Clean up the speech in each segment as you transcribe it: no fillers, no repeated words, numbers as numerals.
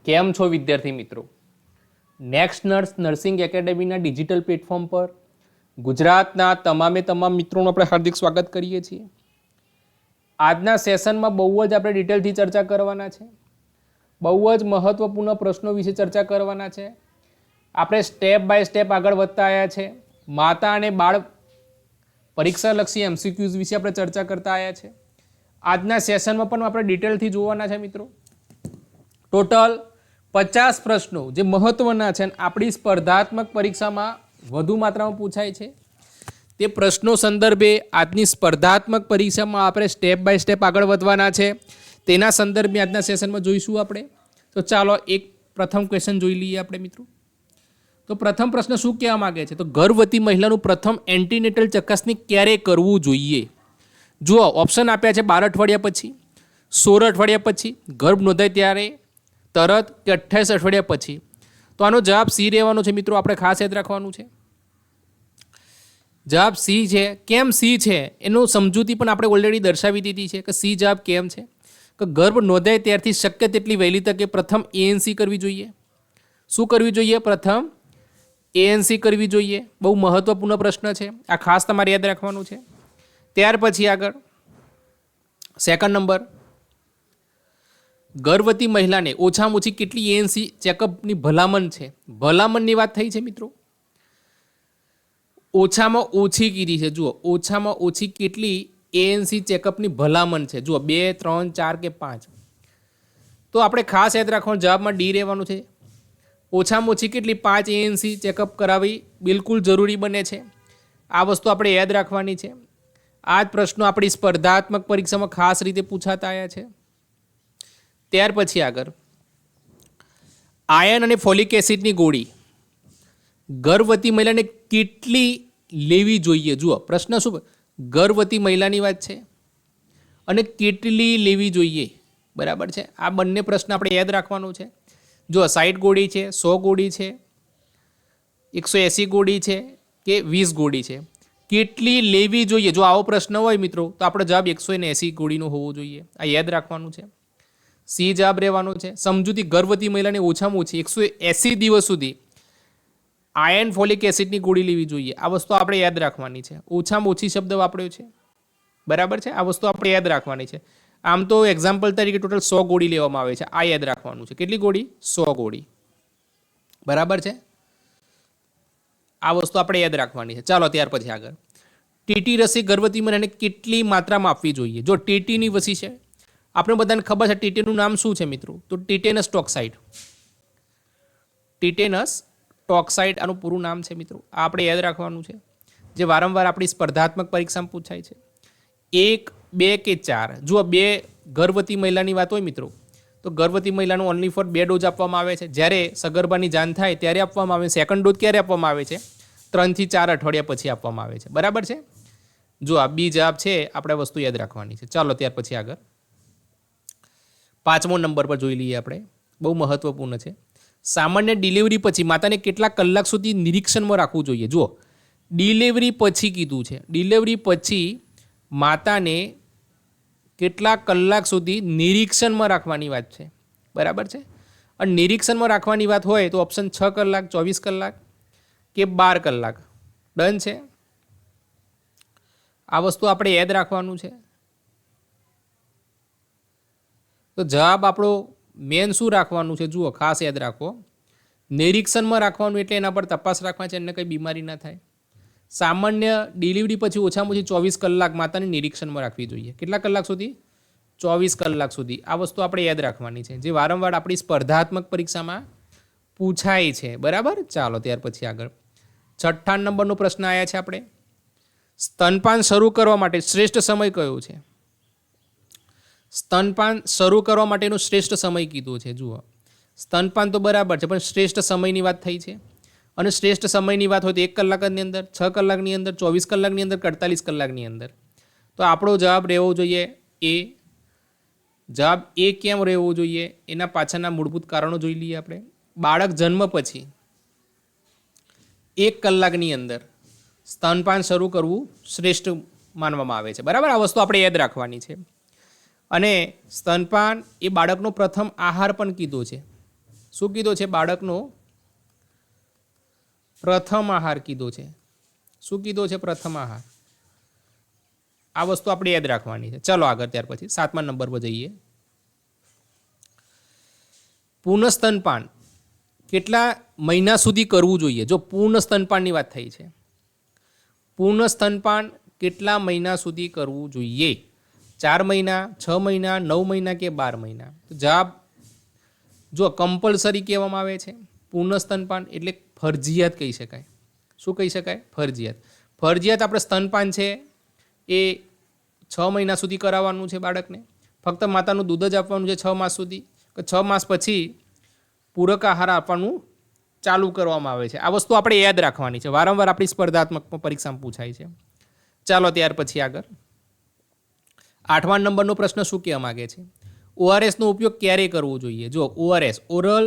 કેમ છો વિદ્યાર્થી મિત્રો? નેક્સ્ટ નર્સ નર્સિંગ એકેડેમીના ડિજિટલ પ્લેટફોર્મ પર ગુજરાતના તમામ મિત્રોનું આપણે હાર્દિક સ્વાગત કરીએ છીએ. આજના સેશનમાં બહુ જ આપણે ડિટેલથી ચર્ચા કરવાના છે. બહુ જ મહત્વપૂર્ણ પ્રશ્નો વિશે ચર્ચા કરવાના છે. આપણે સ્ટેપ બાય સ્ટેપ આગળ વધતા આવ્યા છે. માતા અને બાળ પરીક્ષાલક્ષી MCQs વિશે આપણે ચર્ચા કરતા આવ્યા છે. આજના સેશનમાં પણ આપણે ડિટેલથી જોવાના છે મિત્રો. ટોટલ 50 પ્રશ્નો જે મહત્વના છે અને આપણી સ્પર્ધાત્મક પરીક્ષામાં વધુ માત્રામાં પૂછાય છે તે પ્રશ્નો સંદર્ભે આજની સ્પર્ધાત્મક પરીક્ષામાં આપણે સ્ટેપ બાય સ્ટેપ આગળ વધવાના છે. તેના સંદર્ભે આજના સેશનમાં જોઈશું આપણે. તો ચાલો એક પ્રથમ ક્વેશ્ચન જોઈ લઈએ આપણે મિત્રો. તો પ્રથમ પ્રશ્ન શું કહેવા માંગે છે? તો ગર્ભવતી મહિલાનું પ્રથમ એન્ટીનેટલ ચકાસણી ક્યારે કરવું જોઈએ? જુઓ, ઓપ્શન આપ્યા છે 12 અઠવાડિયા પછી, 16 અઠવાડિયા પછી, ગર્ભ નોંધાય ત્યારે, તરત કે 28 અઠવાડિયા પછી. તો આનો જવાબ સી રહેવાનો છે મિત્રો. આપણે ખાસ યાદ રાખવાનું છે. જવાબ સી છે. કેમ સી છે એનું સમજૂતી પણ આપણે ઓલરેડી દર્શાવી દીધી છે કે સી જવાબ કેમ છે. કે ગર્ભ નોંધાય ત્યારથી શક્ય તેટલી વહેલી તકે પ્રથમ ANC કરવી જોઈએ. શું કરવી જોઈએ? પ્રથમ ANC કરવી જોઈએ. બહુ મહત્વપૂર્ણ પ્રશ્ન છે. આ ખાસ તમારે યાદ રાખવાનું છે. ત્યાર પછી આગળ સેકન્ડ નંબર, ગર્ભવતી મહિલાને ઓછામાં ઓછી કેટલી ANC ચેકઅપની ભલામણ છે? ભલામણની વાત થઈ છે મિત્રો. ઓછામાં ઓછી કીધી છે. જુઓ, ઓછામાં ઓછી કેટલી ANC ચેકઅપની ભલામણ છે? જુઓ, 2, 3, 4 કે 5. તો આપણે ખાસ યાદ રાખવાનું, જવાબમાં ડી રહેવાનું છે. ઓછામાં ઓછી કેટલી 5 ANC ચેકઅપ કરાવવી બિલકુલ જરૂરી બને છે. આ વસ્તુ આપણે યાદ રાખવાની છે. આ જ પ્રશ્નો આપણી સ્પર્ધાત્મક પરીક્ષામાં ખાસ રીતે પૂછાતા આવ્યા છે. ત્યાર પછી આગળ આયર્ન અને ફોલિક એસિડની ગોળી ગર્ભવતી મહિલાને કેટલી લેવી જોઈએ? જુઓ, પ્રશ્ન શું? ગર્ભવતી મહિલાની વાત છે અને કેટલી લેવી જોઈએ, બરાબર છે. આ બંને પ્રશ્ન આપણે યાદ રાખવાનું છે. જો 60 ગોળી છે, 100 ગોળી છે, 180 ગોળી છે કે 20 ગોળી છે, કેટલી લેવી જોઈએ? જો આવો પ્રશ્ન હોય મિત્રો તો આપણો જવાબ 180 ગોળીનો હોવો જોઈએ. આ યાદ રાખવાનું છે. સી જવાબ રહેવાનો છે. સમજૂતી, ગર્ભવતી મહિલાને ઓછામાં ઓછી 180 દિવસ સુધી આયર્ન ફોલિક એસિડની ગોળી લેવી જોઈએ. આ વસ્તુ આપણે યાદ રાખવાની છે. ઓછામાં ઓછી શબ્દ વાપર્યો છે, બરાબર છે. આ વસ્તુ આપણે યાદ રાખવાની છે. આમ તો એક્ઝામ્પલ તરીકે ટોટલ 100 ગોળી લેવામાં આવે છે. આ યાદ રાખવાનું છે. કેટલી ગોળી? 100 ગોળી, બરાબર છે. આ વસ્તુ આપણે યાદ રાખવાની છે. ચાલો ત્યાર પછી આગળ ટીટી રસી ગર્ભવતી મહિલાને કેટલી માત્રામાં આપવી જોઈએ? જો ટીટીની રસી છે, આપણે બધાને ખબર છે ટીટીનું નામ શું છે મિત્રો? તો ટીટેનસ ટોક્સાઇડ. ટીટેનસ ટોક્સાઇડ આનું પૂરું નામ છે મિત્રો. આ આપણે યાદ રાખવાનું છે, જે વારંવાર આપણી સ્પર્ધાત્મક પરીક્ષામાં પૂછાય છે. 1, 2 કે 4. જુઓ, 2 ગર્ભવતી મહિલાની વાત હોય મિત્રો તો ગર્ભવતી મહિલાનું ઓનલી ફોર 2 ડોઝ આપવામાં આવે છે. જ્યારે સગર્ભાની જાન થાય ત્યારે આપવામાં આવે છે. સેકન્ડ ડોઝ ક્યારે આપવામાં આવે છે? 3 થી 4 અઠવાડિયા પછી આપવામાં આવે છે, બરાબર છે. જો આ બી જવાબ છે. આપણે વસ્તુ યાદ રાખવાની છે. ચાલો ત્યાર પછી આગળ 5મો નંબર પર જોઈ લઈએ આપણે. બહુ મહત્વપૂર્ણ છે. સામાન્ય ડિલિવરી પછી માતાને કેટલા કલાક સુધી નિરીક્ષણમાં રાખવું જોઈએ? જુઓ, ડિલિવરી પછી કીધું છે. ડિલિવરી પછી માતાને કેટલા કલાક સુધી નિરીક્ષણમાં રાખવાની વાત છે, બરાબર છે. અને નિરીક્ષણમાં રાખવાની વાત હોય તો ઓપ્શન 6 કલાક, 24 કલાક કે 12 કલાક. ડન છે. આ વસ્તુ આપણે યાદ રાખવાનું છે. તો જવાબ આપણો મેન શું રાખવાનું છે? જુઓ, ખાસ યાદ રાખો. નિરીક્ષણમાં રાખવાનું એટલે એના પર તપાસ રાખવાની છે, એને કંઈ બીમારી ના થાય. સામાન્ય ડિલિવરી પછી ઓછામાં ઓછી 24 કલાક માતાને નિરીક્ષણમાં રાખવી જોઈએ. કેટલા કલાક સુધી? 24 કલાક સુધી. આ વસ્તુ આપણે યાદ રાખવાની છે, જે વારંવાર આપણી સ્પર્ધાત્મક પરીક્ષામાં પૂછાય છે, બરાબર. ચાલો ત્યાર પછી આગળ 6 નંબરનો પ્રશ્ન આવ્યા છે આપણે. સ્તનપાન શરૂ કરવા માટે શ્રેષ્ઠ સમય કયો છે? સ્તનપાન શરૂ કરવા માટેનો શ્રેષ્ઠ સમય કીધો છે. જુઓ, સ્તનપાન તો બરાબર છે, પણ શ્રેષ્ઠ સમયની વાત થઈ છે. અને શ્રેષ્ઠ સમયની વાત હોય તો 1 કલાકની અંદર, 6 કલાકની અંદર, 24 કલાકની અંદર, 48 કલાકની અંદર. તો આપણો જવાબ રહેવો જોઈએ એ. જવાબ એ કેમ રહેવો જોઈએ? એના પાછળના મૂળભૂત કારણો જોઈ લઈએ આપણે. બાળક જન્મ પછી 1 કલાકની અંદર સ્તનપાન શરૂ કરવું શ્રેષ્ઠ માનવામાં આવે છે, બરાબર. આ વસ્તુ આપણે યાદ રાખવાની છે. અને સ્તનપાન એ બાળકનો પ્રથમ આહાર પણ કીધો છે. શું કીધો છે? બાળકનો પ્રથમ આહાર કીધો છે. શું કીધો છે? પ્રથમ આહાર. આ વસ્તુ આપણે યાદ રાખવાની છે. ચલો આગળ, ત્યાર પછી 7મા નંબર પર જઈએ. પૂર્ણ સ્તનપાન કેટલા મહિના સુધી કરવું જોઈએ? જો પૂર્ણ સ્તનપાનની વાત થઈ છે, પૂર્ણ સ્તનપાન કેટલા મહિના સુધી કરવું જોઈએ? 4 મહિના, 6 મહિના, 9 મહિના કે 12 મહિના? તો જવાબ જો કમ્પલસરી કહેવામાં આવે છે. પૂર્ણ સ્તનપાન એટલે ફરજિયાત કહી શકાય. શું કહી શકાય? ફરજિયાત. ફરજિયાત આપણે સ્તનપાન છે એ 6 મહિના સુધી કરાવવાનું છે બાળકને. ફક્ત માતાનું દૂધ જ આપવાનું છે 6 માસ સુધી. 6 માસ પછી પૂરક આહાર આપવાનું ચાલુ કરવામાં આવે છે. આ વસ્તુ આપણે યાદ રાખવાની છે. વારંવાર આપણી સ્પર્ધાત્મક પરીક્ષામાં પૂછાય છે. ચાલો ત્યાર પછી આગળ 8મા નંબરનો પ્રશ્ન શું કહેવા માગે છે? ઓઆરએસનો ઉપયોગ ક્યારે કરવો જોઈએ? જો ઓઆરએસ, ઓરલ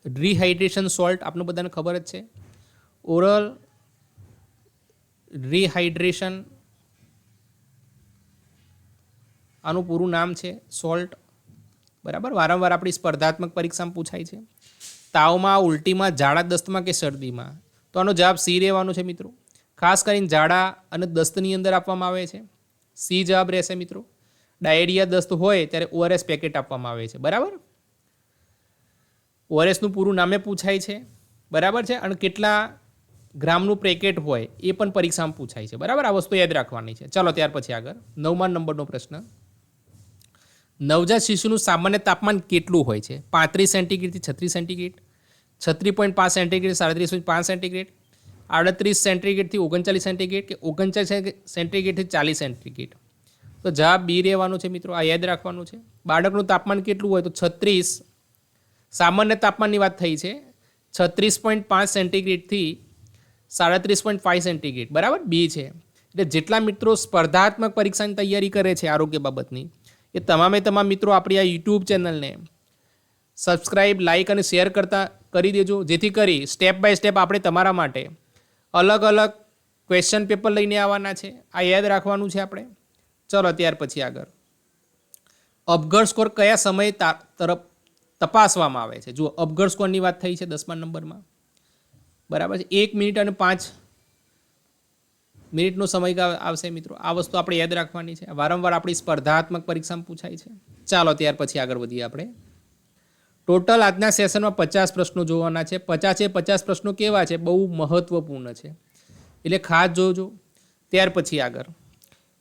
રિહાઇડ્રેશન સોલ્ટ, આપણે બધાને ખબર જ છે. ઓરલ રિહાઇડ્રેશન, આનું પૂરું નામ છે સોલ્ટ. બરાબર, વારંવાર આપણી સ્પર્ધાત્મક પરીક્ષામાં પૂછાય છે. તાવમાં, ઉલટીમાં, ઝાડા દસ્તમાં કે શરદીમાં? તો આનો જવાબ સી રહેવાનો છે મિત્રો. ખાસ કરીને ઝાડા અને દસ્તની અંદર આપવામાં આવે છે. સી જવાબ રહેશે મિત્રો. ડાયેરિયા દસ્ત હોય ત્યારે ઓઆરએસ પેકેટ આપવામાં આવે છે. બરાબર, ઓઆરએસનું પૂરું નામે પૂછાય છે. બરાબર છે, અને કેટલા ગ્રામનું પેકેટ હોય એ પણ પરીક્ષામાં પૂછાય છે. બરાબર, આ વસ્તુ યાદ રાખવાની છે. ચાલો ત્યાર પછી આગળ 9મા નંબરનો પ્રશ્ન. નવજાત શિશુનું સામાન્ય તાપમાન કેટલું હોય છે? 35 સેન્ટીગ્રેડથી 36 સેન્ટીગ્રેડ, 36.5 સેન્ટીગ્રેડ, 37.5 સેન્ટીગ્રેડ, 38 સેન્ટીગ્રેડથી 39 સેન્ટીગ્રેડ કે 39 સેન્ટીગ્રેડથી 40 સેન્ટીગ્રેડ? તો જવાબ બી રહેવાનું છે મિત્રો. આ યાદ રાખવાનું છે. બાળકનું તાપમાન કેટલું હોય? તો 36, સામાન્ય તાપમાનની વાત થઈ છે, 36.5 સેન્ટીગ્રેડથી 37.5 સેન્ટીગ્રેડ. બરાબર, બી છે. એટલે જેટલા મિત્રો સ્પર્ધાત્મક પરીક્ષાની તૈયારી કરે છે આરોગ્ય બાબતની, એ તમામે તમામ મિત્રો આપણી આ યુટ્યુબ ચેનલને સબસ્ક્રાઈબ, લાઇક અને શેર કરી દેજો, જેથી કરી સ્ટેપ બાય સ્ટેપ આપણે તમારા માટે અલગ અલગ ક્વેશ્ચન પેપર લઈને આવવાના છે. આ યાદ રાખવાનું છે આપણે. ચલો ત્યાર પછી આગળ અપઘડ સ્કોર કયા સમય તરફ તપાસવામાં આવે છે? જુઓ, અપઘડ સ્કોરની વાત થઈ છે 10મા નંબરમાં. બરાબર છે, 1 મિનિટ અને 5 મિનિટનો સમયગાળો આવશે મિત્રો. આ વસ્તુ આપણે યાદ રાખવાની છે. વારંવાર આપણી સ્પર્ધાત્મક પરીક્ષામાં પૂછાય છે. ચાલો ત્યાર પછી આગળ વધીએ આપણે. ટોટલ આજના સેશનમાં 50 પ્રશ્નો જોવાના છે. 50 પ્રશ્નો કેવા છે? બહુ મહત્વપૂર્ણ છે, એટલે ખાસ જોજો. ત્યાર પછી આગળ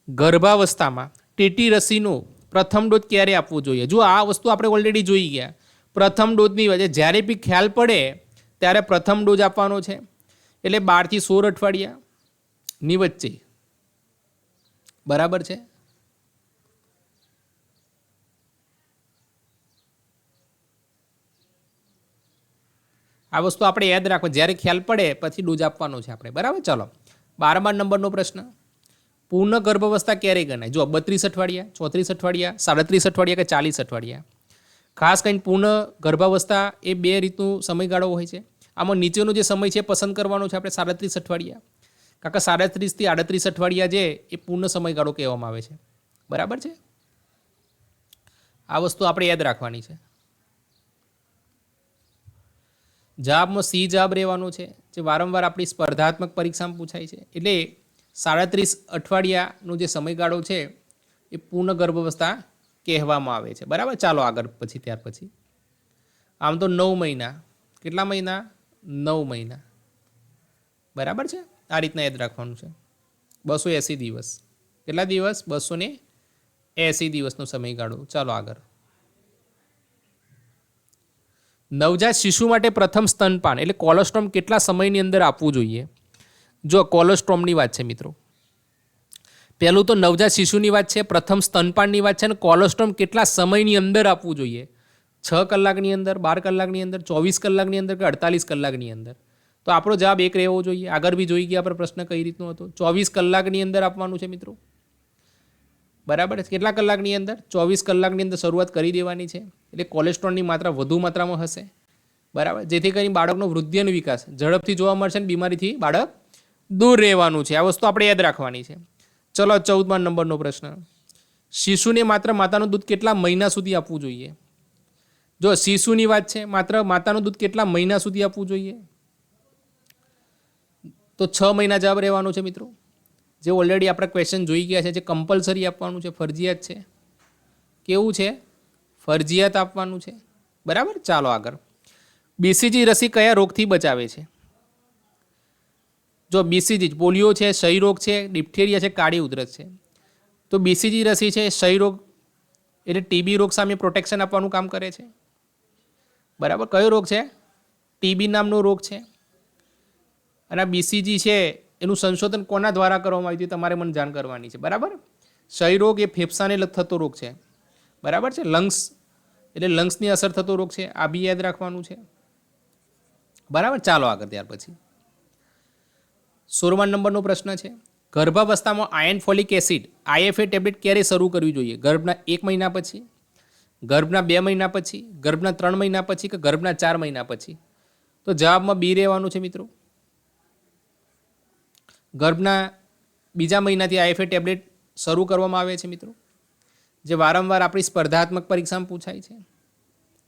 ગર્ભાવસ્થામાં ટીટી રસીનો પ્રથમ ડોઝ ક્યારે આપવો જોઈએ? જો આ વસ્તુ આપણે ઓલરેડી જોઈ ગયા. પ્રથમ ડોઝની વચ્ચે જ્યારે બી ખ્યાલ પડે ત્યારે પ્રથમ ડોઝ આપવાનો છે, એટલે 12 થી 16 અઠવાડિયાની વચ્ચે. બરાબર છે. આ વસ્તુ આપણે યાદ રાખો. જ્યારે ખ્યાલ પડે પછી ડોઝ આપવાનો છે આપણે. બરાબર, ચલો 12મા નંબરનો પ્રશ્ન. પૂર્ણ ગર્ભાવસ્થા ક્યારે ગણાય? જો 32 અઠવાડિયા, 34 અઠવાડિયા, 37 અઠવાડિયા કે 40 અઠવાડિયા? ખાસ કરીને પૂર્ણ ગર્ભાવસ્થા એ 2 રીતનું સમયગાળો હોય છે. આમાં નીચેનો જે સમય છે પસંદ કરવાનો છે આપણે 37 અઠવાડિયા. કાકા 37 થી 38 અઠવાડિયા જે એ પૂર્ણ સમયગાળો કહેવામાં આવે છે. બરાબર છે, આ વસ્તુ આપણે યાદ રાખવાની છે. જવાબમાં સી જવાબ રહેવાનો છે, જે વારંવાર આપણી સ્પર્ધાત્મક પરીક્ષામાં પૂછાય છે. એટલે 37 અઠવાડિયાનો જે સમયગાળો છે એ પૂર્ણ ગર્ભાવસ્થા કહેવામાં આવે છે. બરાબર, ચાલો આગળ પછી ત્યાર પછી આમ તો 9 મહિના. કેટલા મહિના? 9 મહિના. બરાબર છે, આ રીતના યાદ રાખવાનું છે. 280 દિવસ. કેટલા દિવસ? 280 દિવસનો સમયગાળો. ચાલો આગળ. નવજાત શિશુ માટે પ્રથમ સ્તનપાન એટલે કોલોસ્ટ્રોમ કેટલા સમયની અંદર આપવું જોઈએ? જો કોલોસ્ટ્રોમની વાત છે મિત્રો. પહેલું તો નવજાત શિશુની વાત છે, પ્રથમ સ્તનપાનની વાત છે, અને કોલોસ્ટ્રોમ કેટલા સમયની અંદર આપવું જોઈએ? 6 કલાકની અંદર, 12 કલાકની અંદર, 24 કલાકની અંદર કે 48 કલાકની અંદર? તો આપણો જવાબ એક રહેવો જોઈએ. આગળ બી જોઈ ગયા આપણે પ્રશ્ન કઈ રીતનો હતો. 24 કલાકની અંદર આપવાનું છે મિત્રો. બરાબર, કેટલા કલાકની અંદર? 24 કલાકની અંદર શરૂઆત કરી દેવાની છે. એટલે કોલેસ્ટ્રોલની માત્રા વધુ માત્રામાં હશે. બરાબર, જેથી કરીને બાળકનો વૃદ્ધિ અને વિકાસ ઝડપથી જોવા મળશે અને બીમારીથી બાળક દૂર રહેવાનું છે. આ વસ્તુ આપણે યાદ રાખવાની છે. ચલો 14મા નંબરનો પ્રશ્ન. શિશુને માત્ર માતાનું દૂધ કેટલા મહિના સુધી આપવું જોઈએ? જો શિશુની વાત છે, માત્ર માતાનું દૂધ કેટલા મહિના સુધી આપવું જોઈએ? તો 6 મહિના જવાબ રહેવાનો છે મિત્રો. જે ઓલરેડી આપણે ક્વેશ્ચન જોઈ ગયા છે, જે કમ્પલસરી આપવાનું છે, ફરજિયાત છે. કેવું છે? ફરજિયાત આપવાનું છે. બરાબર. ચાલો આગળ. બીસીજી રસી કયા રોગથી બચાવે છે? જો બીસીજી પોલિયો છે, ક્ષય રોગ છે, ડિપ્થેરિયા છે, કાળી ઉધરસ છે. તો બીસીજી રસી છે ક્ષય રોગ એટલે ટીબી રોગ સામે પ્રોટેક્શન આપવાનું કામ કરે છે. બરાબર. કયો રોગ છે? ટીબી નામનો રોગ છે. અને આ બીસીજી છે એનું સંશોધન કોના દ્વારા કરવામાં આવ્યું છે તમારે મને જાણ કરવાની છે. બરાબર. ક્ષય રોગ એ ફેફસાને થતો રોગ છે. બરાબર છે. લંગ્સ એટલે લંગ્સની અસર થતો રોગ છે. આ બી યાદ રાખવાનું છે. બરાબર. ચાલો આગળ. ત્યાર પછી 16 નંબરનો પ્રશ્ન છે. ગર્ભાવસ્થામાં iron folic acid IFA tablet ક્યારે શરૂ કરવી જોઈએ? ગર્ભના 1 મહિના પછી, ગર્ભના 2 મહિના પછી, ગર્ભના 3 મહિના પછી કે ગર્ભના 4 મહિના પછી? તો જવાબમાં બી રહેવાનું છે મિત્રો. ગર્ભના બીજા મહિનાથી આઈએફએ ટેબ્લેટ શરૂ કરવામાં આવે છે મિત્રો, જે વારંવાર આપણી સ્પર્ધાત્મક પરીક્ષામાં પૂછાય છે.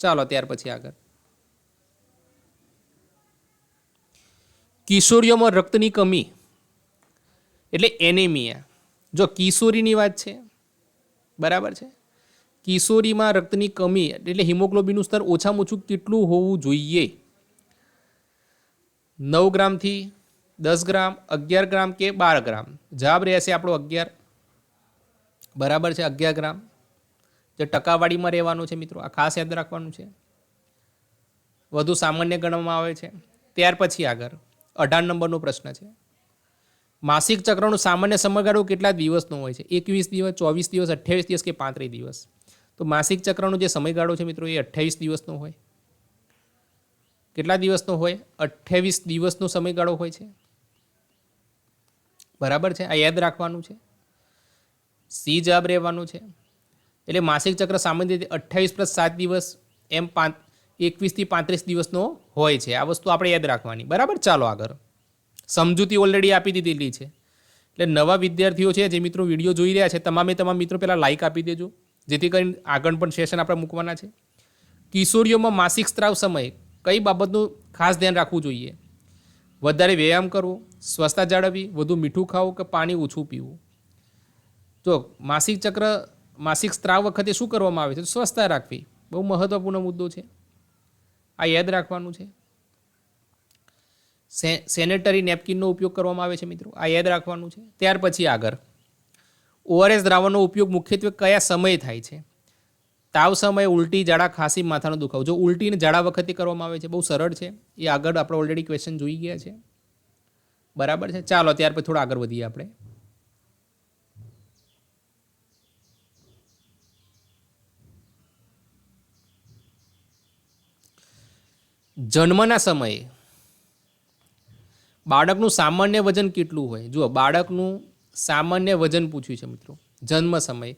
ચાલો ત્યાર પછી આગળ. કિશોરીઓમાં રક્તની કમી એટલે એનેમિયા. જો કિશોરીની વાત છે, બરાબર છે, કિશોરીમાં રક્તની કમી એટલે હિમોગ્લોબિનનું સ્તર ઓછામાં ઓછું કેટલું હોવું જોઈએ? 9 ગ્રામથી 10 ગ્રામ, 11 ગ્રામ કે 12 ગ્રામ? જવાબ રહેશે આપણો 11. બરાબર છે. 11 ગ્રામ જે ટકાવારીમાં રહેવાનું છે મિત્રો. આ ખાસ યાદ રાખવાનું છે. વધુ સામાન્ય ગણવામાં આવે છે. ત્યાર પછી આગળ 18 નંબરનો પ્રશ્ન છે. માસિક ચક્રનો સામાન્ય સમયગાળો કેટલા દિવસનો હોય છે? 21 દિવસ, 24 દિવસ, 28 દિવસ કે 35 દિવસ? તો માસિક ચક્રનો જે સમયગાળો છે મિત્રો એ 28 દિવસનો હોય. કેટલા દિવસનો હોય? 28 દિવસનો સમયગાળો હોય છે. બરાબર છે. આ યાદ રાખવાનું છે. સી જવાબ રહેવાનું છે. એટલે માસિક ચક્ર સામાન્ય રીતે 28 + 7 દિવસ એમ 21 થી 35 દિવસનો હોય છે. આ વસ્તુ આપણે યાદ રાખવાની. બરાબર. ચાલો આગળ. સમજૂતી ઓલરેડી આપી દીધેલી છે. એટલે નવા વિદ્યાર્થીઓ છે જે મિત્રો વિડીયો જોઈ રહ્યા છે, તમામ મિત્રો પહેલાં લાઇક આપી દેજો, જેથી કરીને આગળ પણ સેશન આપણે મૂકવાના છે. કિશોરીઓમાં માસિક સ્ત્રાવ સમયે કઈ બાબતનું ખાસ ધ્યાન રાખવું જોઈએ? વધારે વ્યાયામ કરવો, સ્વસ્થતા જાળવવી, વધુ મીઠું ખાવું કે પાણી ઓછું પીવું? જો માસિક સ્ત્રાવ વખતે શું કરવામાં આવે છે? સ્વસ્થતા રાખવી. બહુ મહત્વપૂર્ણ મુદ્દો છે. આ યાદ રાખવાનું છે. સેનેટરી નેપકિનનો ઉપયોગ કરવામાં આવે છે મિત્રો. આ યાદ રાખવાનું છે. ત્યાર પછી આગળ ઓઆરએસ દ્રાવણનો ઉપયોગ મુખ્યત્વે કયા સમયે થાય છે? તાવ સમયે, ઉલટી, ઝાડા, ખાંસી, માથાનો દુખાવો. જો ઉલટી અને ઝાડા વખતે કરવામાં આવે છે, બહુ સરળ છે. એ આગળ આપણે ઓલરેડી ક્વેશ્ચન જોઈ ગયા છે. બરાબર છે. ચાલો ત્યાર પછી થોડા આગળ વધીએ આપણે. જન્મના સમયે બાળકનું સામાન્ય વજન કેટલું હોય? જુઓ, બાળકનું સામાન્ય વજન પૂછ્યું છે મિત્રો જન્મ સમયે.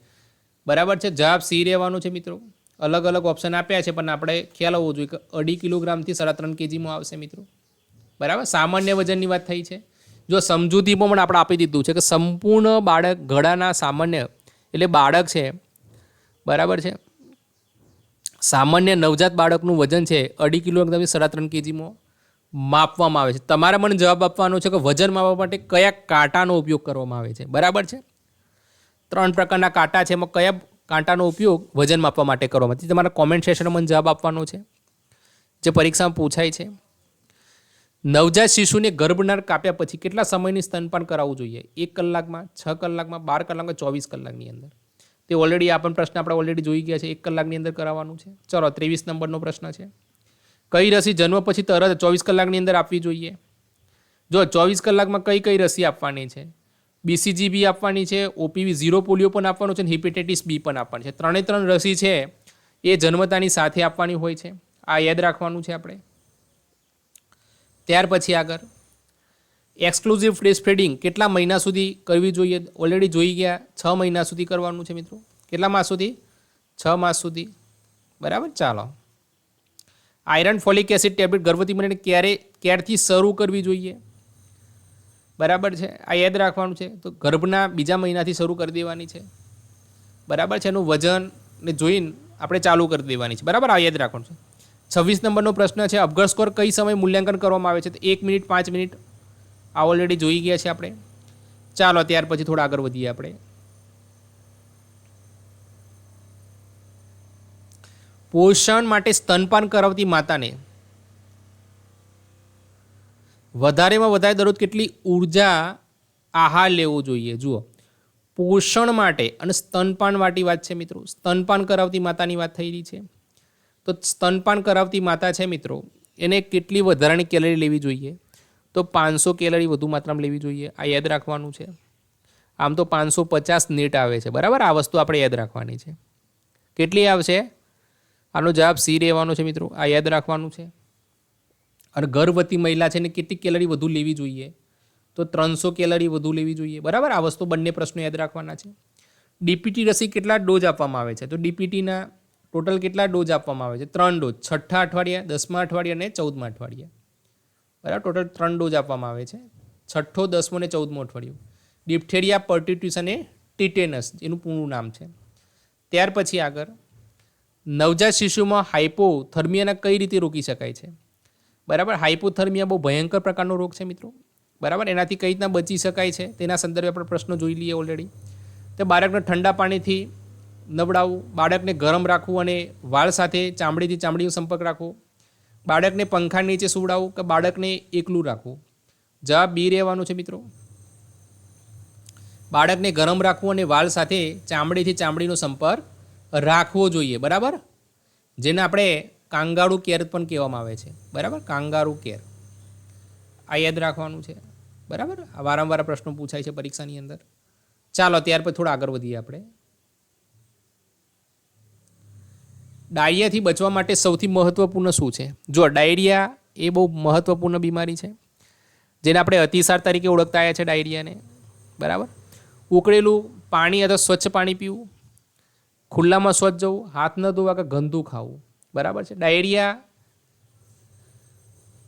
બરાબર છે. જવાબ સી રહેવાનું છે મિત્રો. અલગ અલગ ઓપ્શન આપ્યા છે પણ આપણે ખ્યાલ હોવો જોઈએ કે 2.5 કિલોગ્રામથી 3.5 kgમાં આવશે મિત્રો. બરાબર. સામાન્ય વજનની વાત થઈ છે. જો સમજૂતીમાં પણ આપણે આપી દીધું છે કે સંપૂર્ણ બાળક ગળાના સામાન્ય એટલે બાળક છે, બરાબર છે, સામાન્ય નવજાત બાળકનું વજન છે 2.5 કિલોગ્રામથી 3.5 kgમાં માપવામાં આવે છે. તમારે મને જવાબ આપવાનો છે કે વજન માપવા માટે કયા કાંટાનો ઉપયોગ કરવામાં આવે છે? બરાબર છે. 3 પ્રકારના કાંટા છે, એમાં કયા કાંટાનો ઉપયોગ વજન માપવા માટે કરવામાં આવે છે? તમારા કોમેન્ટ સેશનમાં મને જવાબ આપવાનો છે, જે પરીક્ષામાં પૂછાય છે. નવજાત શિશુને ગર્ભનાળ કાપ્યા પછી કેટલા સમયની સ્તનપાન કરાવવું જોઈએ? 1 કલાકમાં, 6 કલાકમાં, 12 કલાકમાં, 24 કલાકની અંદર? તે ઓલરેડી આ પણ પ્રશ્ન આપણે ઓલરેડી જોઈ ગયા છે. 1 કલાકની અંદર કરાવવાનું છે. ચલો 23 નંબરનો પ્રશ્ન છે. કઈ રસી જન્મ પછી તરત 24 કલાકની અંદર આપવી જોઈએ? જો 24 કલાકમાં કઈ રસી આપવાની છે? બીસીજી બી આપવાની છે, ઓપીવી 0 પોલિયો પણ આપવાનું છે અને હિપેટાઇટિસ બી પણ આપવાની છે. 3 રસી છે એ જન્મતાની સાથે આપવાની હોય છે. આ યાદ રાખવાનું છે આપણે. ત્યાર પછી આગળ એક્સક્લુઝિવ બ્રેસ્ટ ફીડિંગ કેટલા મહિના સુધી કરવી જોઈએ? ઓલરેડી જોઈ ગયા. 6 મહિના સુધી કરવાનું છે મિત્રો. કેટલા માસ સુધી? 6 માસ સુધી. બરાબર. ચાલો. આયરન ફોલિક એસિડ ટેબ્લેટ ગર્ભવતી મહિલાને ક્યારથી શરૂ કરવી જોઈએ? બરાબર છે. આ યાદ રાખવાનું છે. તો ગર્ભના બીજા મહિનાથી શરૂ કરી દેવાની છે. બરાબર છે. એનું વજન ને જોઈને આપણે ચાલુ કરી દેવાની છે, બરાબર. આ યાદ રાખવાનું છે. 26 નંબરનો પ્રશ્ન છે, અપઘડ સ્કોર કઈ સમય મૂલ્યાંકન કરવામાં આવે છે? તો 1 મિનિટ, 5 મિનિટ. આ ઓલરેડી જોઈ ગયા છે આપણે. ચાલો ત્યાર પછી થોડા આગળ વધીએ આપણે. પોષણ માટે સ્તનપાન કરાવતી માતાને વધારેમાં વધારે દરરોજ કેટલી ઉર્જા આહાર લેવો જોઈએ? જુઓ, પોષણ માટે અને સ્તનપાન વાળી વાત છે મિત્રો. સ્તનપાન કરાવતી માતાની વાત થઈ રહી છે. તો સ્તનપાન કરાવતી માતા છે મિત્રો, એને કેટલી વધારાની કેલરી લેવી જોઈએ? તો 500 કેલરી વધુ માત્રામાં લેવી જોઈએ. આ યાદ રાખવાનું છે. આમ તો 550 નેટ આવે છે, બરાબર. આ વસ્તુ આપણે યાદ રાખવાની છે. કેટલી આવશે? આનો જવાબ સી રહેવાનો છે મિત્રો. આ યાદ રાખવાનું છે. અને ગર્ભવતી મહિલા છે ને કેટલી કેલરી વધુ લેવી જોઈએ? તો 300 કેલરી વધુ લેવી જોઈએ, બરાબર. આ વસ્તુ બંને પ્રશ્નો યાદ રાખવાના છે. ડીપીટી રસી કેટલા ડોઝ આપવામાં આવે છે? તો ડીપીટીના ટોટલ કેટલા ડોઝ આપવામાં આવે છે? 3 ડોઝ. 6મા અઠવાડિયા, 10મા અઠવાડિયા અને 14મા અઠવાડિયા, બરાબર. ટોટલ 3 ડોઝ આપવામાં આવે છે. 6ઠો, 10મો અને 14મો અઠવાડિયું. ડિપ્થેરિયા, પર્ટિટ્યુસ અને ટીટેનસ એનું પૂરું નામ છે. ત્યાર પછી આગળ, નવજાત શિશુમાં હાઇપોથર્મિયાના કઈ રીતે રોકી શકાય છે? બરાબર. હાઇપોથર્મિયા બહુ ભયંકર પ્રકારનો રોગ છે મિત્રો, બરાબર. એનાથી કઈ રીતના બચી શકાય છે તેના સંદર્ભે આપણે પ્રશ્નો જોઈ લઈએ ઓલરેડી. તો બાળકને ઠંડા પાણીથી નવડાવવું, બાળકને ગરમ રાખવું અને વાળ સાથે ચામડીથી ચામડીનો સંપર્ક રાખવો, બાળકને પંખા નીચે સુવડાવવું કે બાળકને એકલું રાખવું? જવાબ બી રહેવાનું છે મિત્રો. બાળકને ગરમ રાખવું અને વાળ સાથે ચામડીથી ચામડીનો સંપર્ક રાખવો જોઈએ, બરાબર. જેને આપણે કાંગારૂ કેર પણ કહેવામાં આવે છે, બરાબર. Kangaroo care. આ યાદ રાખવાનું છે, બરાબર. વારંવાર પ્રશ્નો પૂછાય છે પરીક્ષાની અંદર. ચાલો ત્યાર પછી થોડા આગળ વધીએ આપણે. ડાયરિયાથી બચવા માટે સૌથી મહત્વપૂર્ણ શું છે? જો ડાયરિયા એ બહુ મહત્વપૂર્ણ બીમારી છે, જેને આપણે અતિસાર તરીકે ઓળખતા આવ્યા છે ડાયરિયાને, બરાબર. ઉકળેલું પાણી અથવા સ્વચ્છ પાણી પીવું, ખુલ્લામાં સ્વચ્છ જવું, હાથ ન ધોવા કે ગંદુ ખાવું, બરાબર છે. ડાયરિયા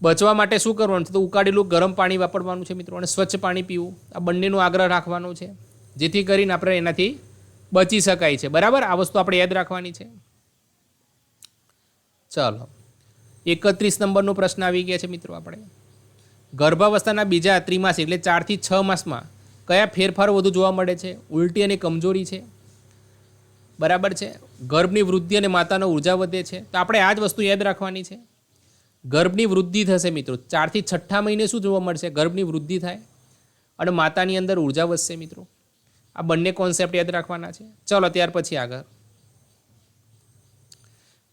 બચવા માટે શું કરવાનું છે? તો ઉકાળેલું ગરમ પાણી વાપરવાનું છે મિત્રો, અને સ્વચ્છ પાણી પીવું. આ બંનેનો આગ્રહ રાખવાનો છે, જેથી કરીને આપણે એનાથી બચી શકાય છે, બરાબર. આ વસ્તુ આપણે યાદ રાખવાની છે. ચાલો 31 નંબરનો પ્રશ્ન આવી ગયા છે મિત્રો. આપણે ગર્ભાવસ્થાના બીજા ત્રિમાસિક એટલે 4 થી 6 માસમાં કયા ફેરફારો વધુ જોવા મળે છે? ઉલટી અને કમજોરી છે, બરાબર છે. ગર્ભની વૃદ્ધિ અને માતાનો ઉર્જા વધે છે. તો આપણે આ જ વસ્તુ યાદ રાખવાની છે. ગર્ભની વૃદ્ધિ થશે મિત્રો. 4 થી 6ઠા મહિને શું જોવા મળશે? ગર્ભની વૃદ્ધિ થાય અને માતાની અંદર ઉર્જા વધશે મિત્રો. આ બંને કોન્સેપ્ટ યાદ રાખવાના છે. ચલો ત્યાર પછી આગળ,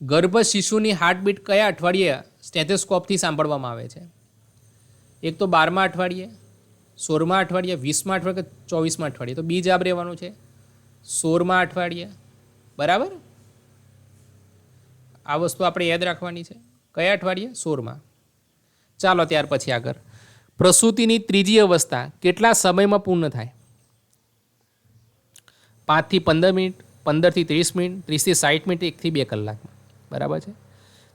ગર્ભ શિશુની હાર્ટબીટ કયા અઠવાડિયે સ્ટેથોસ્કોપથી સાંભળવામાં આવે છે? એક તો 12મા અઠવાડિયે, 16મા અઠવાડિયે, 20મા અઠવાડિયે કે 24મા અઠવાડિયે? તો બી જવાબ રહેવાનું છે 16મા અઠવાડિયે, બરાબર. આ વસ્તુ આપણે યાદ રાખવાની છે. કયા અઠવાડિયે? 16મા. ચાલો ત્યાર પછી આગળ, પ્રસૂતિની ત્રીજી અવસ્થા કેટલા સમયમાં પૂર્ણ થાય? 5 થી 15 મિનિટ, 15 થી 30 મિનિટ, 30 થી 60 મિનિટ, 1 થી 2 કલાકમાં, બરાબર છે.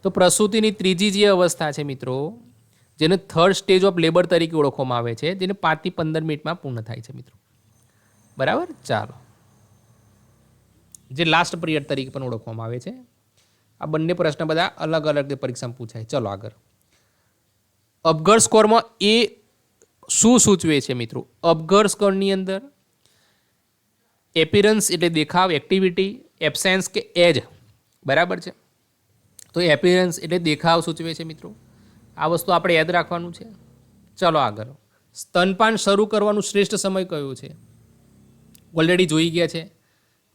તો પ્રસૂતિની ત્રીજી જે અવસ્થા છે મિત્રો, જેને થર્ડ સ્ટેજ ઓફ લેબર તરીકે ઓળખવામાં આવે છે, જેને 5 થી 15 મિનિટમાં પૂર્ણ થાય છે મિત્રો, બરાબર. ચાલો, જે લાસ્ટ પિરિયડ તરીકે પણ ઓળખવામાં આવે છે. આ બંને પ્રશ્ન બધા અલગ અલગ પરીક્ષામાં પૂછાય. ચલો આગળ, અપઘડ સ્કોરમાં એ શું સૂચવે છે મિત્રો? અપઘડ સ્કોરની અંદર એપિરન્સ એટલે દેખાવ, એક્ટિવિટી, એબસેન્સ કે એજ, બરાબર છે. તો એપિરન્સ એટલે દેખાવ સૂચવે છે મિત્રો. આ વસ્તુ આપણે યાદ રાખવાનું છે. ચલો આગળ, સ્તનપાન શરૂ કરવાનું શ્રેષ્ઠ સમય કયો છે? ઓલરેડી જોઈ ગયા છે.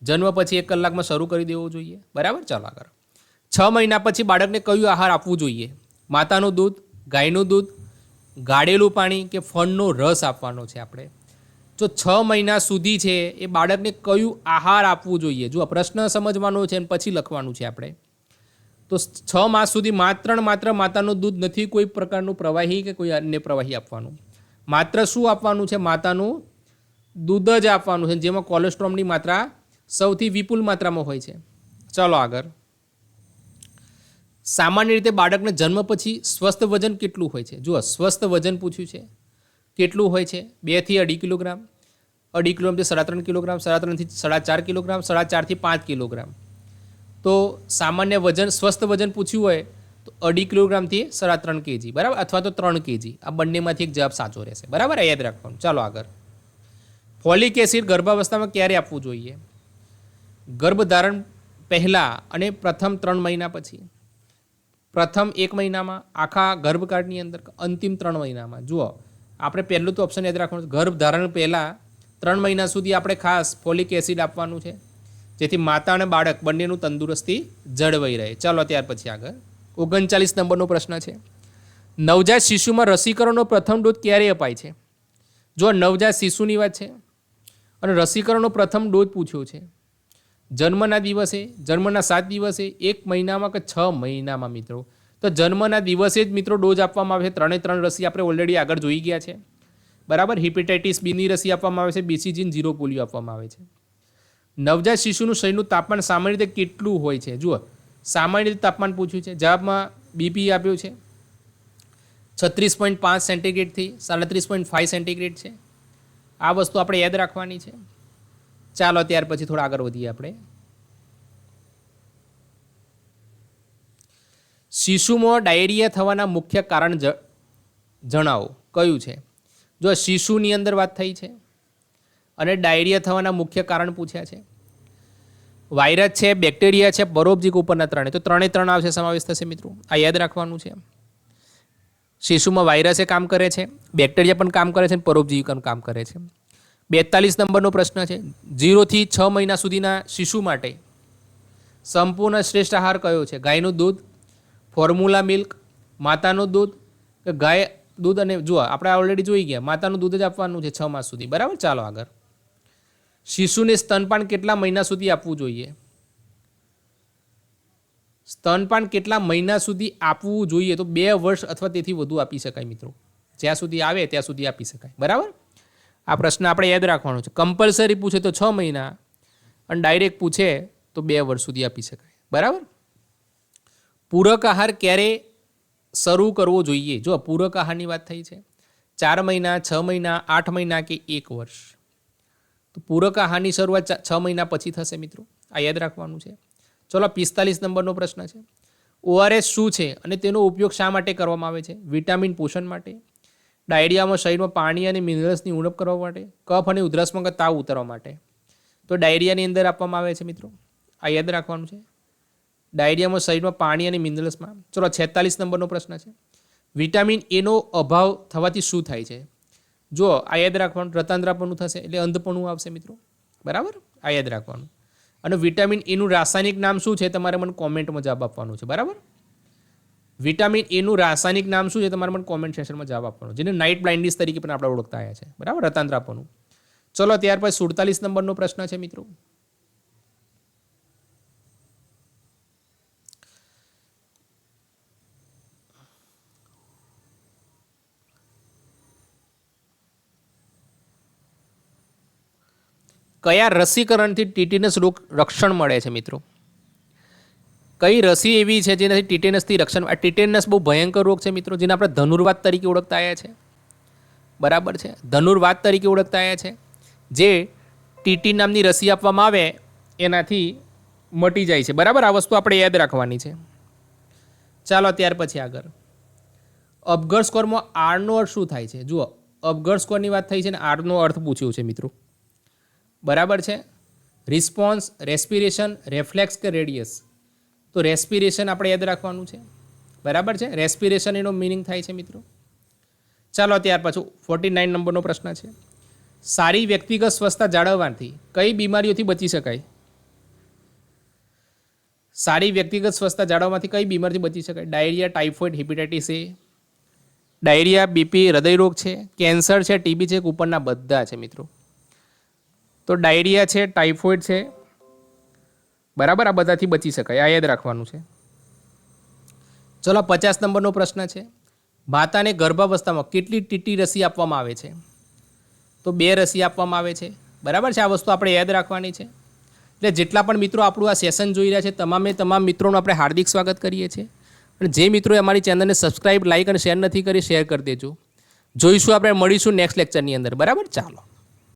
જન્મ પછી 1 કલાકમાં શરૂ કરી દેવો જોઈએ, બરાબર. ચાલો આગળ, 6 મહિના પછી બાળકને કયું આહાર આપવું જોઈએ? માતાનું દૂધ, ગાયનું દૂધ, ગાળેલું પાણી કે ફળનો રસ આપવાનો છે આપણે? જો 6 મહિના સુધી છે એ બાળકને કયું આહાર આપવું જોઈએ? જો આ પ્રશ્ન સમજવાનો છે અને પછી લખવાનું છે આપણે. તો 6 માસ સુધી માત્ર માતાનું દૂધ, નથી કોઈ પ્રકારનું પ્રવાહી કે કોઈ અન્ય પ્રવાહી આપવાનું. માત્ર શું આપવાનું છે? માતાનું દૂધ જ આપવાનું છે, જેમાં કોલેસ્ટ્રોલની માત્રા સૌથી વિપુલ માત્રામાં હોય છે. ચલો આગળ, સામાન્ય રીતે બાળકને જન્મ પછી સ્વસ્થ વજન કેટલું હોય છે? જુઓ, સ્વસ્થ વજન પૂછ્યું છે, કેટલું હોય છે? 2 થી 2.5 કિલોગ્રામ, 2.5 કિલોગ્રામથી 3.5 કિલોગ્રામ, 3.5 થી 4.5 કિલોગ્રામ, 4.5 થી 5 કિલોગ્રામ. તો સામાન્ય વજન સ્વસ્થ વજન પૂછ્યું હોય તો 2.5 કિલોગ્રામથી 3.5 kg, બરાબર, અથવા તો 3 kg. આ બંનેમાંથી એક જવાબ સાચો રહેશે. બરાબર, યાદ રાખવાનું. ચાલો આગળ. ફોલિક એસિડ ગર્ભાવસ્થામાં ક્યારે આપવું જોઈએ? ગર્ભધારણ પહેલાં અને પ્રથમ 3 મહિના પછી, પ્રથમ 1 મહિનામાં, આખા ગર્ભકાળની અંદર, અંતિમ 3 મહિનામાં. જુઓ, આપણે પહેલું તો ઓપ્શન યાદ રાખવાનું. ગર્ભધારણ પહેલાં 3 મહિના સુધી આપણે ખાસ ફોલિક એસિડ આપવાનું છે, જેથી માતા અને બાળક બંનેનું તંદુરસ્તી જળવાઈ રહે. ચાલો ત્યાર પછી આગળ. 39 નંબરનો પ્રશ્ન છે. નવજાત શિશુમાં રસીકરણનો પ્રથમ ડોઝ ક્યારે અપાય છે? જો નવજાત શિશુની વાત છે અને રસીકરણનો પ્રથમ ડોઝ પૂછ્યો છે, જન્મના દિવસે, જન્મના 7 દિવસે, 1 મહિનામાં કે 6 મહિનામાં મિત્રો? તો જન્મના દિવસે જ મિત્રો ડોઝ આપવામાં આવે છે. 3 રસી આપણે ઓલરેડી આગળ જોઈ ગયા છે. બરાબર, હિપેટાઇટિસ બીની રસી આપવામાં આવે છે, BCG, 0 પોલિયો આપવામાં આવે છે. નવજાત શિશુનું શરીરનું તાપમાન સામાન્ય રીતે કેટલું હોય છે? જુઓ, સામાન્ય રીતે તાપમાન પૂછ્યું છે. જવાબમાં બીપી આપ્યો છે 36.5 સેન્ટીગ્રેડથી 37.5 સેન્ટીગ્રેડ છે. આ વસ્તુ આપણે યાદ રાખવાની છે. ચાલો ત્યાર પછી થોડા આગળ વધીએ આપણે. શિશુમાં ડાયરિયા થવાના મુખ્ય કારણ જણાવો. કયું છે? જો શિશુની અંદર વાત થઈ છે અને ડાયરિયા થવાના મુખ્ય કારણ પૂછ્યા છે. વાયરસ છે, બેક્ટેરિયા છે, પરોપજીવી ઉપરના 3, તો 3 આવશે, સમાવેશ થશે મિત્રો. આ યાદ રાખવાનું છે. શિશુમાં વાયરસે કામ કરે છે, બેક્ટેરિયા પણ કામ કરે છે, પરોપજીવી પણ કામ કરે છે. 42 નંબરનો પ્રશ્ન છે. 0 થી 6 મહિના સુધીના શિશુ માટે સંપૂર્ણ શ્રેષ્ઠ આહાર કયો છે? ગાયનું દૂધ, ફોર્મ્યુલા મિલ્ક, માતાનું દૂધ કે ગાય દૂધ? અને જુઓ, આપણે ઓલરેડી જોઈ ગયા, માતાનું દૂધ જ આપવાનું છે 6 માસ સુધી. બરાબર, ચાલો આગળ. શિશુને સ્તનપાન કેટલા મહિના સુધી આપવું જોઈએ? સ્તનપાન કેટલા મહિના સુધી આપવું જોઈએ? તો 2 વર્ષ અથવા તેથી વધુ આપી શકાય મિત્રો. જ્યાં સુધી આવે ત્યાં સુધી આપી શકાય. બરાબર, આ પ્રશ્ન આપણે યાદ રાખવાનો છે. કમ્પલસરી પૂછે તો 6 મહિના અને ડાયરેક્ટ પૂછે તો 2 વર્ષ સુધી આપી શકાય. બરાબર. પૂરક આહાર ક્યારે શરૂ કરવો જોઈએ? જો પૂરક આહારની વાત થઈ છે, 4 મહિના, 6 મહિના, 8 મહિના કે 1 વર્ષ? તો પૂરક આહારની શરૂઆત 6 મહિના પછી થશે મિત્રો. આ યાદ રાખવાનું છે. ચલો 45 નંબરનો પ્રશ્ન છે. ORS શું છે અને તેનો ઉપયોગ શા માટે કરવામાં આવે છે? વિટામિન પોષણ માટે, ડાયરિયામાં શરીરમાં પાણી અને મિનરલ્સની ઉણપ કરવા માટે, કફ અને ઉધરસમાં તાવ ઉતારવા માટે? તો ડાયરિયાની અંદર આપવામાં આવે છે મિત્રો. આ યાદ રાખવાનું છે. ડાયરિયામાં શરીરમાં પાણી અને મિનરલ્સમાં. ચલો 46 નંબરનો પ્રશ્ન છે. વિટામિન એનો અભાવ થવાથી શું થાય છે? જો આ યાદ રાખવાનું, રતાંતરાપણું થશે એટલે અંધપણું આવશે મિત્રો. બરાબર, આ યાદ રાખવાનું. અને વિટામિન એનું રાસાયણિક નામ શું છે? તમારે મને કોમેન્ટમાં જવાબ આપવાનો છે. બરાબર, વિટામિન એનું રાસાયણિક નામ શું છે? તમારે મને કોમેન્ટ સેક્શનમાં જવાબ આપવાનો, જેને નાઇટ બ્લાઇન્ડિસ તરીકે પણ આપણે ઓળખતા આવ્યા છે. બરાબર, રતાંતરાપણું. ચલો ત્યાર પછી 47 નંબરનો પ્રશ્ન છે મિત્રો. કયા રસીકરણથી ટીટેનસ રોગ રક્ષણ મળે છે મિત્રો? કઈ રસી એવી છે જેનાથી ટીટેનસથી રક્ષણ? આ ટીટેનસ બહુ ભયંકર રોગ છે મિત્રો, જેને આપણે ધનુર્વાત તરીકે ઓળખતા આવ્યા છે. બરાબર છે, ધનુર્વાત તરીકે ઓળખતા આવ્યા છે. જે ટીટી નામની રસી આપવામાં આવે એનાથી મટી જાય છે. બરાબર, આ વસ્તુ આપણે યાદ રાખવાની છે. ચાલો ત્યાર પછી આગળ. અપઘડ સ્કોરમાં આરનો અર્થ શું થાય છે? જુઓ, અપઘડ સ્કોરની વાત થઈ છે ને આરનો અર્થ પૂછ્યો છે મિત્રો. બરાબર છે, રિસ્પોન્સ, રેસ્પિરેશન, રેફ્લેક્સ કે રેડિયસ? તો રેસ્પિરેશન આપણે યાદ રાખવાનું છે. બરાબર છે, રેસ્પિરેશન એનો મિનિંગ થાય છે મિત્રો. ચાલો ત્યાર પછી 49 નંબરનો પ્રશ્ન છે. સારી વ્યક્તિગત સ્વસ્થતા જાળવવાથી કઈ બીમારીઓથી બચી શકાય? સારી વ્યક્તિગત સ્વસ્થતા જાળવવાથી કઈ બીમારીથી બચી શકાય? Diarrhoea, typhoid, hepatitis A, diarrhoea, BP, હૃદયરોગ છે, કેન્સર છે, ટીબી છે, ઉપરના બધા છે મિત્રો. તો ડાયરિયા છે, ટાઇફોઇડ છે, બરાબર, આ બધાથી બચી શકાય. આ યાદ રાખવાનું છે. ચલો 50 નંબરનો પ્રશ્ન છે. માતાને ગર્ભાવસ્થામાં કેટલી ટીટી રસી આપવામાં આવે છે? તો 2 રસી આપવામાં આવે છે. બરાબર છે, આ વસ્તુ આપણે યાદ રાખવાની છે. એટલે જેટલા પણ મિત્રો આપણું આ સેશન જોઈ રહ્યા છે તમામ મિત્રોનું આપણે હાર્દિક સ્વાગત કરીએ છીએ. અને જે મિત્રોએ અમારી ચેનલને સબસ્ક્રાઇબ, લાઇક અને શેર નથી કરી, શેર કરી દેજો. જોઈશું, આપણે મળીશું નેક્સ્ટ લેક્ચરની અંદર. બરાબર, ચાલો.